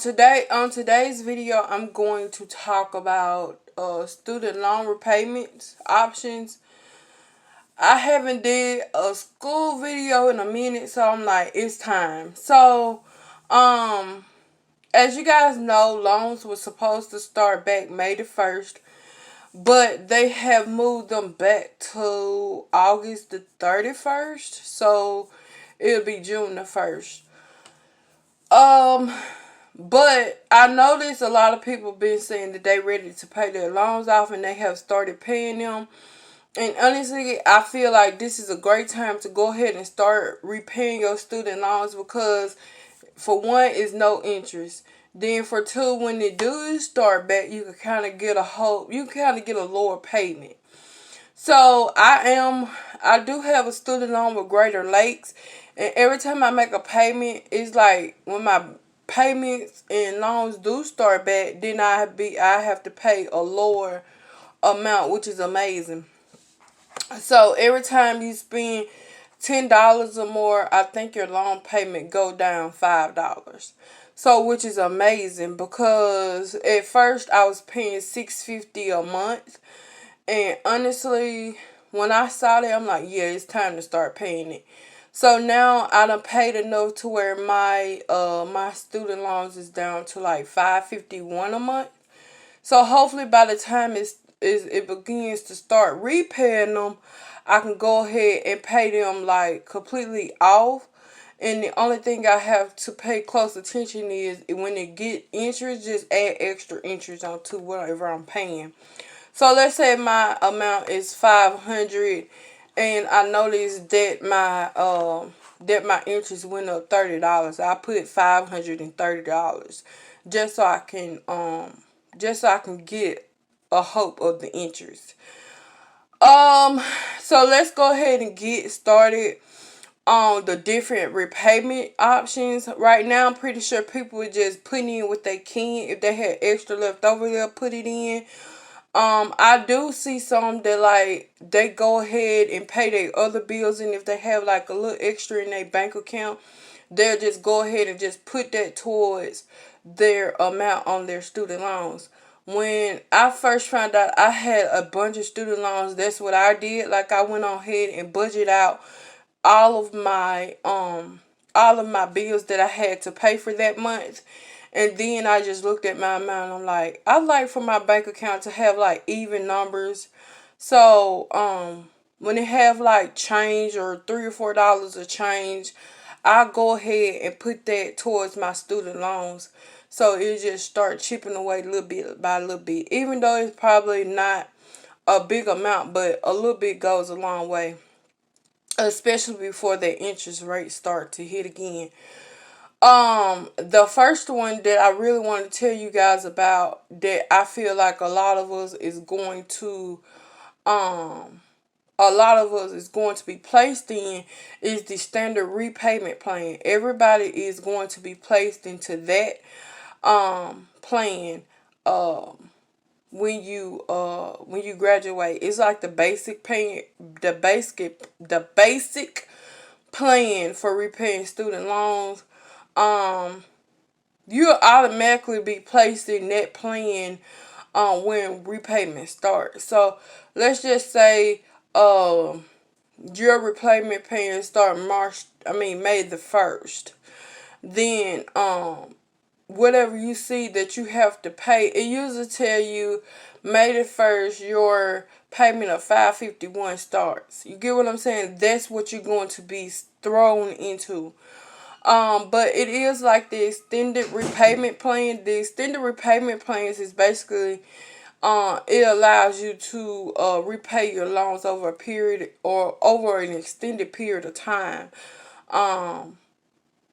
Today's video, I'm going to talk about student loan repayments options. I haven't did a school video in a minute, so I'm like, it's time. So, um, as you guys know, loans were supposed to start back May the 1st, but they have moved them back to August the 31st, so it'll be June the 1st. Um, But I noticed a lot of people been saying that they ready to pay their loans off and they have started paying them. And honestly, I feel like this is a great time to go ahead and start repaying your student loans because for one, it's no interest. Then for two, when they do start back, you can kind of get a lower payment. So I do have a student loan with Greater Lakes, and every time I make a payment, it's like when my payments and loans do start back, then I have to pay a lower amount, which is amazing. So every time you spend $10 or more, I think your loan payment go down $5. So which is amazing because at first I was paying $650 a month, and honestly, when I saw that, I'm like, yeah, it's time to start paying it. So now I done paid enough to where my student loans is down to like $551 a month. So hopefully by the time it begins to start repaying them, I can go ahead and pay them like completely off. And the only thing I have to pay close attention is when they get interest, just add extra interest onto whatever I'm paying. So let's say my amount is 500, and I noticed that my interest went up $30. I put $530 just so I can get a hope of the interest. So let's go ahead and get started on the different repayment options. Right now, I'm pretty sure people are just putting in what they can. If they had extra left over, they'll put it in. I do see some that like they go ahead and pay their other bills, and if they have like a little extra in their bank account, they'll just go ahead and just put that towards their amount on their student loans. When I first found out I had a bunch of student loans, that's what I did. Like I went on ahead and budget out all of my bills that I had to pay for that month. And then I just looked at my amount and I'm like, I like for my bank account to have like even numbers. So when it have like change or $3 or $4 of change, I go ahead and put that towards my student loans. So it just start chipping away little bit by little bit. Even though it's probably not a big amount, but a little bit goes a long way. Especially before the interest rates start to hit again. The first one that I really want to tell you guys about that I feel like a lot of us is going to be placed in is the standard repayment plan. Everybody is going to be placed into that plan when you graduate. It's like the basic plan for repaying student loans. um you'll automatically be placed in that plan when repayment starts. So let's just say your repayment plan start May the 1st. Then whatever you see that you have to pay, it usually tell you May the 1st your payment of $551 starts. You get what I'm saying? That's what you're going to be thrown into. But it is like the extended repayment plan. The extended repayment plans is basically it allows you to repay your loans over a period or over an extended period of time. Um,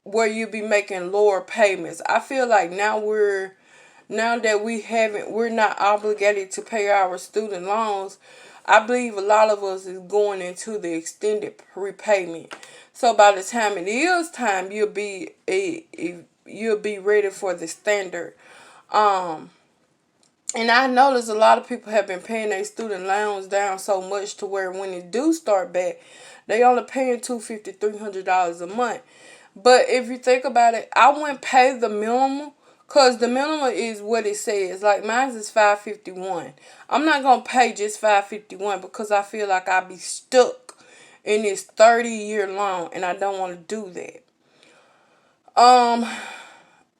where you be making lower payments. I feel like now that we're not obligated to pay our student loans. I believe a lot of us is going into the extended repayment. So by the time it is time, you'll be ready for the standard. Um, and I notice a lot of people have been paying their student loans down so much to where when it do start back, they only paying $250, $300 a month. But if you think about it, I wouldn't pay the minimum Cause the minimum is what it says. Like mine is $551. I'm not gonna pay just $551 because I feel like I'll be stuck in this 30-year loan, and I don't want to do that. Um,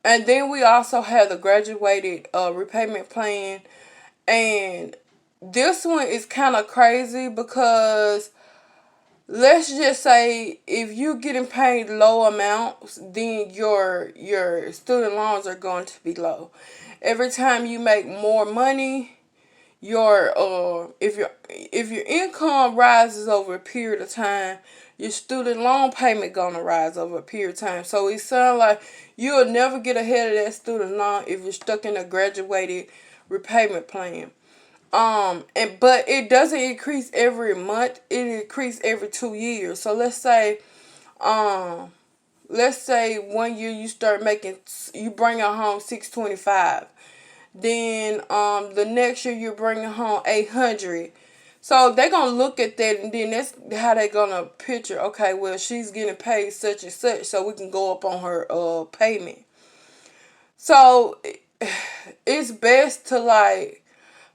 and then we also have the graduated repayment plan, and this one is kind of crazy because let's just say if you're getting paid low amounts, then your student loans are going to be low. Every time you make more money, your if your income rises over a period of time, your student loan payment gonna rise over a period of time. So it sounds like you'll never get ahead of that student loan if you're stuck in a graduated repayment plan. But it doesn't increase every month. It increases every 2 years. So um let's say 1 year you bring home 625. Then the next year you're bringing home 800. So they're gonna look at that, and then that's how they're gonna picture. Okay, well she's getting paid such and such, so we can go up on her payment. So it's best to like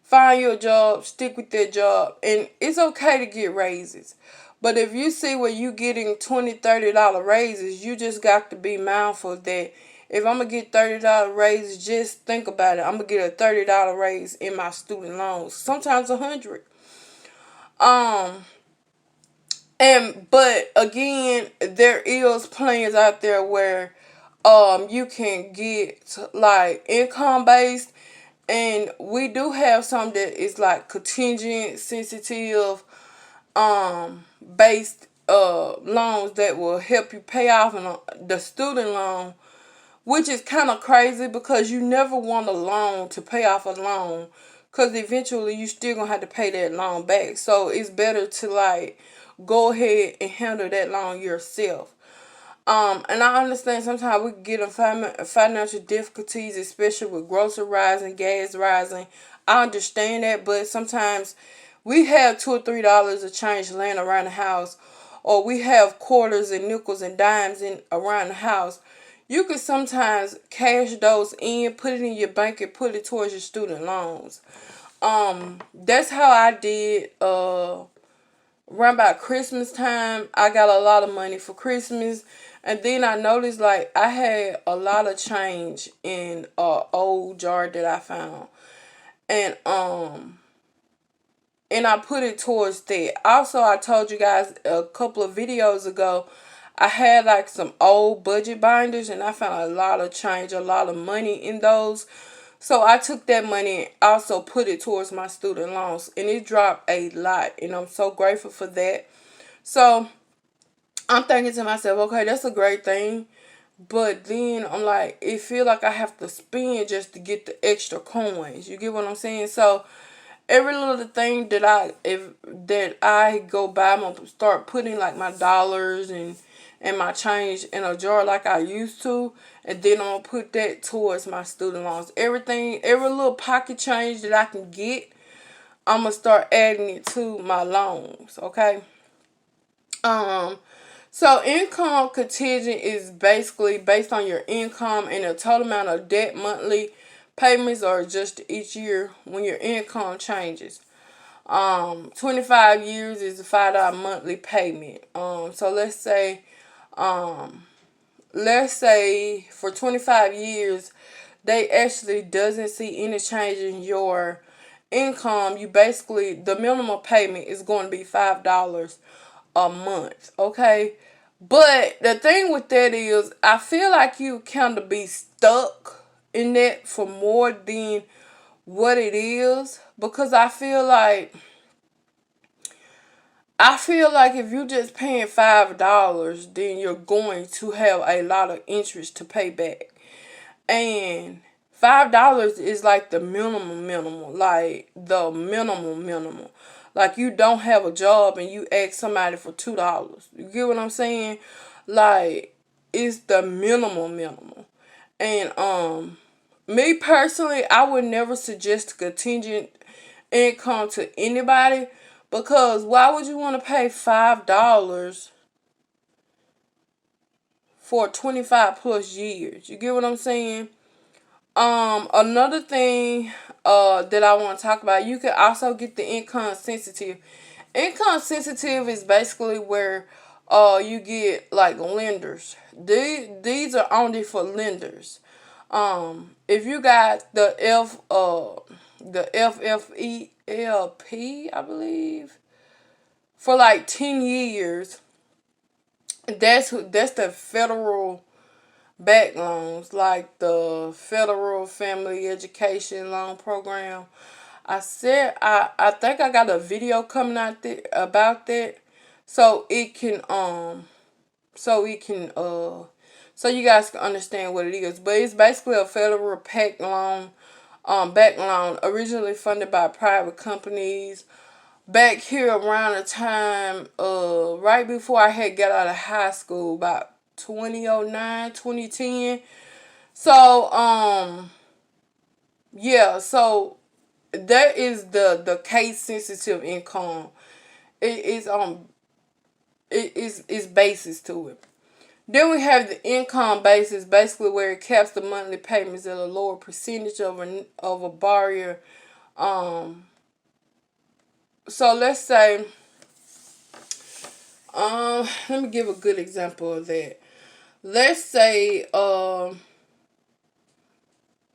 find your job, stick with that job, and it's okay to get raises. But if you see where you getting $20, $30 raises, you just got to be mindful that if I'm gonna get $30 raises, just think about it. I'm gonna get a $30 raise in my student loans, sometimes 100. Um, but again, there is plans out there where you can get like income based, and we do have some that is like contingent, sensitive, based loans that will help you pay off the student loan, which is kind of crazy because you never want a loan to pay off a loan, because eventually you still gonna have to pay that loan back. So it's better to like go ahead and handle that loan yourself. And I understand sometimes we get in financial difficulties, especially with grocery rising, gas rising. I understand that, but sometimes we have $2 or $3 of change laying around the house, or we have quarters and nickels and dimes in around the house. You can sometimes cash those in, put it in your bank, and put it towards your student loans. That's how I did. Around about Christmas time, I got a lot of money for Christmas, and then I noticed like I had a lot of change in a old jar that I found, and I put it towards that. Also, I told you guys a couple of videos ago, I had like some old budget binders, and I found a lot of change, a lot of money in those. So I took that money and also put it towards my student loans, and it dropped a lot, and I'm so grateful for that. So I'm thinking to myself, okay, that's a great thing. But then I'm like, it feel like I have to spend just to get the extra coins. You get what I'm saying? So every little thing that I go buy, I'm gonna start putting like my dollars and my change in a jar like I used to, and then I'm gonna put that towards my student loans. Every little pocket change that I can get, I'm gonna start adding it to my loans. Okay. Um, so income contingent is basically based on your income and the total amount of debt monthly payments are adjusted each year when your income changes. 25 years is a $5 monthly payment. So let's say for 25 years they actually doesn't see any change in your income. You basically, the minimum payment is going to be $5 a month. Okay. But the thing with that is, I feel like you kind of be stuck in that for more than what it is, because I feel like if you just paying $5, then you're going to have a lot of interest to pay back. And $5 is like the minimum, like the minimum. Like you don't have a job and you ask somebody for $2. You get what I'm saying? Like it's the minimum. And me personally, I would never suggest contingent income to anybody, because why would you want to pay $5 for 25 plus years? You get what I'm saying? Another thing that I want to talk about, you can also get the income sensitive. Income sensitive is basically where you get like lenders. These are only for lenders. If you got the FFELP, I believe, for like 10 years, that's the federal back loans, like the federal family education loan program. I think I got a video coming out there about that, so it can so it can so you guys can understand what it is. But it's basically a federal back loan, originally funded by private companies back here around the time right before I had got out of high school, about 2009, 2010. So yeah, so that is the case sensitive income. It is is basis to it. Then we have the income basis, basically where it caps the monthly payments at a lower percentage of a borrower. Um, so let's say, let me give a good example of that. Let's say,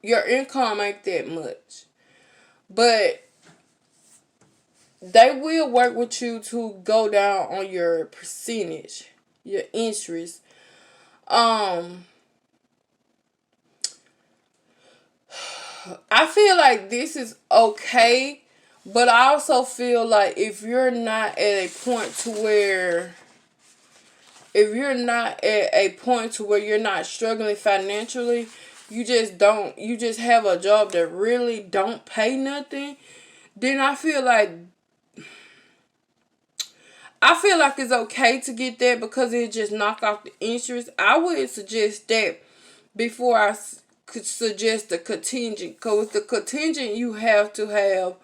your income ain't that much, but they will work with you to go down on your percentage, your interest. Um, I feel like this is okay, but I also feel like if you're not at a point to where you're not struggling financially, you just have a job that really don't pay nothing, then I feel like it's okay to get that because it just knock off the interest. I would suggest that before could suggest the contingent. Because with the contingent, you have to have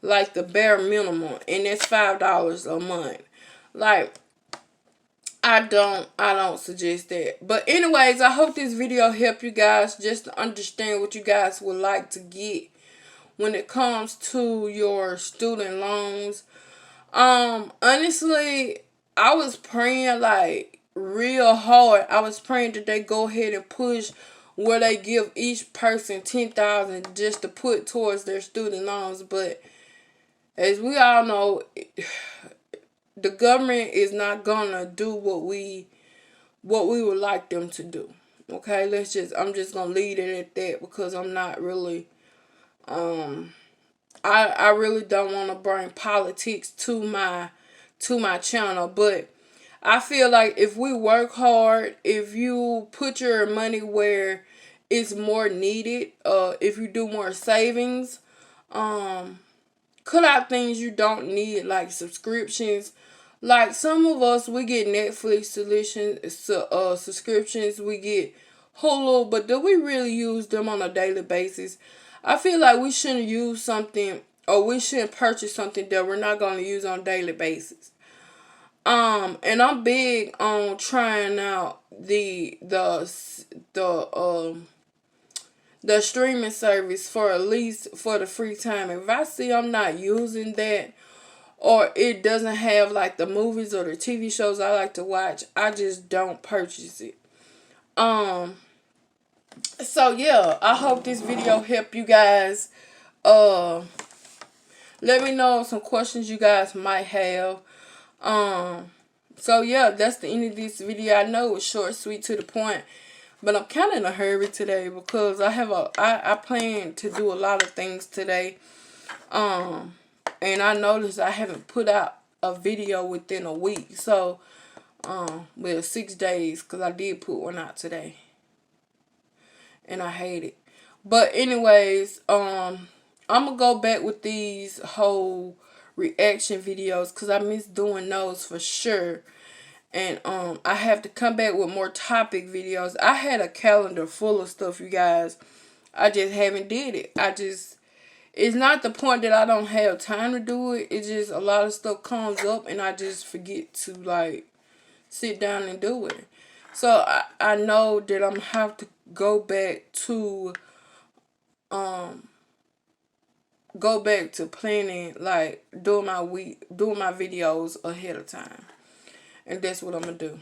like the bare minimum, and that's $5 a month. Like, I don't suggest that. But anyways, I hope this video helped you guys just to understand what you guys would like to get when it comes to your student loans. Honestly, I was praying like real hard. I was praying that they go ahead and push where they give each person 10,000 just to put towards their student loans. But as we all know, the government is not gonna do what we would like them to do. Okay, I'm just gonna leave it at that because I'm not really I really don't want to bring politics to my channel, but I feel like if we work hard, if you put your money where it's more needed, if you do more savings, cut out things you don't need like subscriptions. Like some of us, we get Netflix subscriptions, we get Hulu, but do we really use them on a daily basis? I feel like we shouldn't use something or we shouldn't purchase something that we're not going to use on a daily basis. And I'm big on trying out the streaming service for at least for the free time. If I see I'm not using that or it doesn't have like the movies or the TV shows I like to watch, I just don't purchase it. So yeah, I hope this video helped you guys. Uh Let me know some questions you guys might have. So yeah, that's the end of this video. I know it's short, sweet, to the point. But I'm kind of in a hurry today because I plan to do a lot of things today. And I noticed I haven't put out a video within a week. So, well, 6 days because I did put one out today. And I hate it. But anyways, I'm going to go back with these whole reaction videos because I miss doing those for sure. And I have to come back with more topic videos. I had a calendar full of stuff, you guys. I just haven't did it. It's not the point that I don't have time to do it. It's just a lot of stuff comes up and I just forget to like sit down and do it. So I know that I'm gonna have to go back to go back to planning, like doing my videos ahead of time. And that's what I'm gonna do.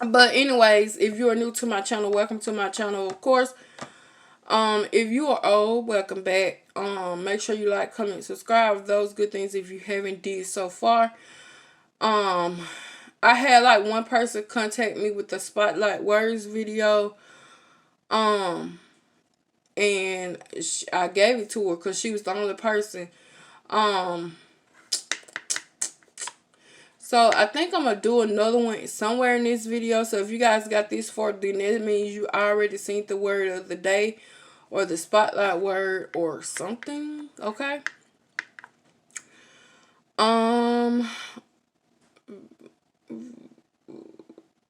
But anyways, if you are new to my channel, welcome to my channel. Of course, if you are old, welcome back. Make sure you like, comment, subscribe, those good things if you haven't did so far. I had like one person contact me with the spotlight words video. And I gave it to her because she was the only person. So I think I'm going to do another one somewhere in this video. So if you guys got this far, then that means you already seen the word of the day or the spotlight word or something. Okay.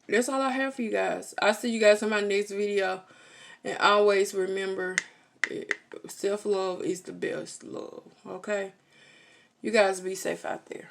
That's all I have for you guys. I'll see you guys in my next video. And always remember, self-love is the best love. Okay. You guys be safe out there.